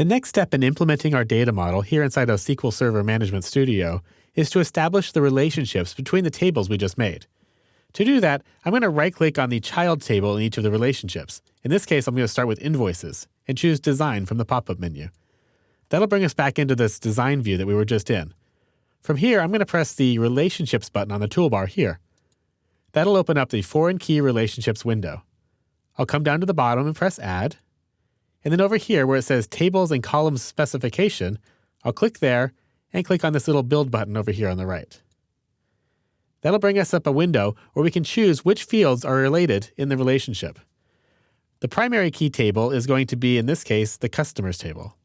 The next step in implementing our data model here inside of SQL Server Management Studio is to establish the relationships between the tables we just made. To do that, I'm going to right-click on the child table in each of the relationships. In this case, I'm going to start with Invoices and choose Design from the pop-up menu. That'll bring us back into this design view that we were just in. From here, I'm going to press the Relationships button on the toolbar here. That'll open up the Foreign Key Relationships window. I'll come down to the bottom and press Add. And then over here where it says Tables and Columns Specification, I'll click there and click on this little Build button over here on the right. That'll bring us up a window where we can choose which fields are related in the relationship. The primary key table is going to be, in this case, the Customers table.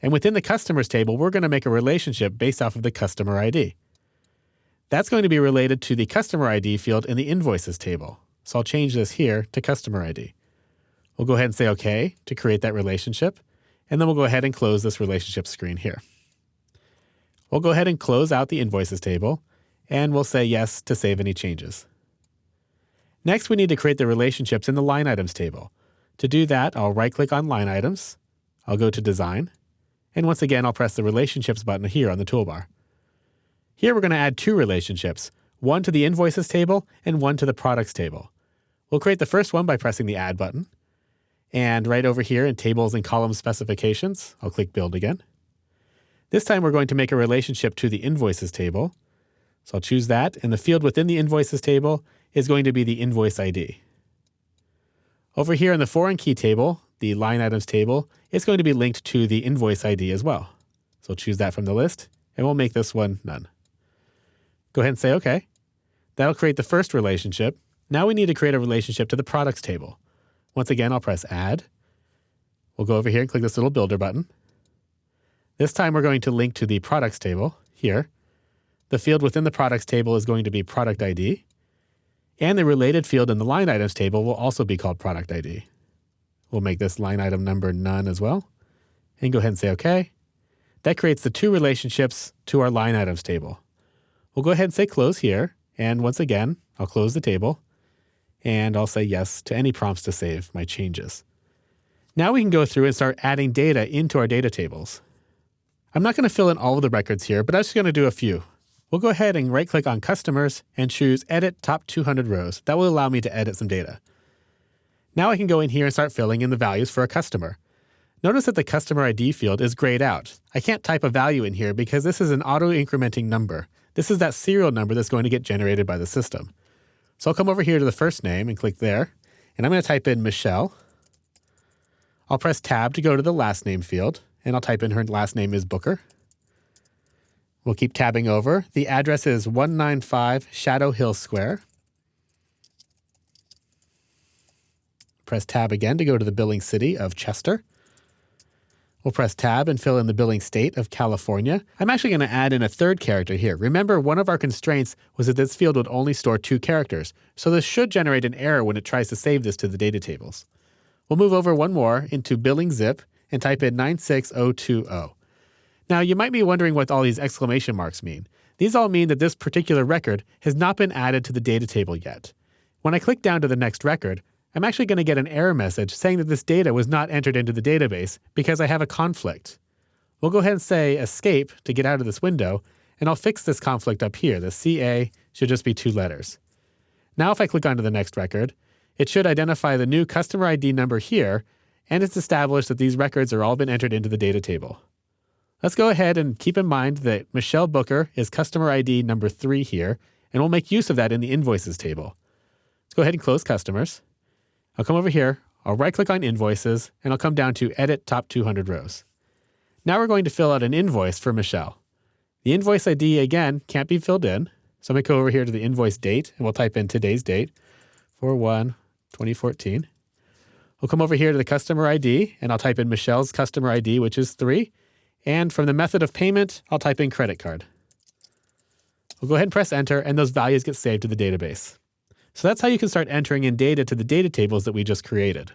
And within the Customers table, we're going to make a relationship based off of the Customer ID. That's going to be related to the Customer ID field in the Invoices table. So I'll change this here to Customer ID. We'll go ahead and say OK to create that relationship, and then we'll go ahead and close this relationship screen here. We'll go ahead and close out the Invoices table, and we'll say yes to save any changes. Next, we need to create the relationships in the Line Items table. To do that, I'll right-click on Line Items, I'll go to Design, and once again, I'll press the Relationships button here on the toolbar. Here we're going to add two relationships, one to the Invoices table and one to the Products table. We'll create the first one by pressing the Add button. And right over here in Tables and Columns Specifications, I'll click Build again. This time we're going to make a relationship to the Invoices table. So I'll choose that, and the field within the Invoices table is going to be the Invoice ID. Over here in the Foreign Key table, the Line Items table, it's going to be linked to the Invoice ID as well. So I'll choose that from the list, and we'll make this one None. Go ahead and say OK. That'll create the first relationship. Now we need to create a relationship to the Products table. Once again, I'll press Add. We'll go over here and click this little Builder button. This time we're going to link to the Products table here. The field within the Products table is going to be Product ID. And the related field in the Line Items table will also be called Product ID. We'll make this line item number None as well. And go ahead and say OK. That creates the two relationships to our Line Items table. We'll go ahead and say Close here. And once again, I'll close the table. And I'll say yes to any prompts to save my changes. Now we can go through and start adding data into our data tables. I'm not going to fill in all of the records here, but I'm just going to do a few. We'll go ahead and right-click on Customers and choose Edit Top 200 Rows. That will allow me to edit some data. Now I can go in here and start filling in the values for a customer. Notice that the Customer ID field is grayed out. I can't type a value in here because this is an auto-incrementing number. This is that serial number that's going to get generated by the system. So I'll come over here to the first name and click there. And I'm going to type in Michelle. I'll press Tab to go to the last name field. And I'll type in her last name is Booker. We'll keep tabbing over. The address is 195 Shadow Hill Square. Press Tab again to go to the billing city of Chester. We'll press Tab and fill in the billing state of California. I'm actually going to add in a third character here. Remember, one of our constraints was that this field would only store 2 characters. So this should generate an error when it tries to save this to the data tables. We'll move over one more into billing zip and type in 96020. Now, you might be wondering what all these exclamation marks mean. These all mean that this particular record has not been added to the data table yet. When I click down to the next record, I'm actually going to get an error message saying that this data was not entered into the database because I have a conflict. We'll go ahead and say Escape to get out of this window, and I'll fix this conflict up here. The CA should just be 2 letters. Now if I click onto the next record, it should identify the new customer ID number here, and it's established that these records are all been entered into the data table. Let's go ahead and keep in mind that Michelle Booker is customer ID number 3 here, and we'll make use of that in the Invoices table. Let's go ahead and close Customers. I'll come over here, I'll right-click on Invoices, and I'll come down to Edit Top 200 Rows. Now we're going to fill out an invoice for Michelle. The invoice ID, again, can't be filled in, so I'm going to go over here to the invoice date, and we'll type in today's date, 4/1/2014. We'll come over here to the customer ID, and I'll type in Michelle's customer ID, which is 3. And from the method of payment, I'll type in credit card. We'll go ahead and press Enter, and those values get saved to the database. So that's how you can start entering in data to the data tables that we just created.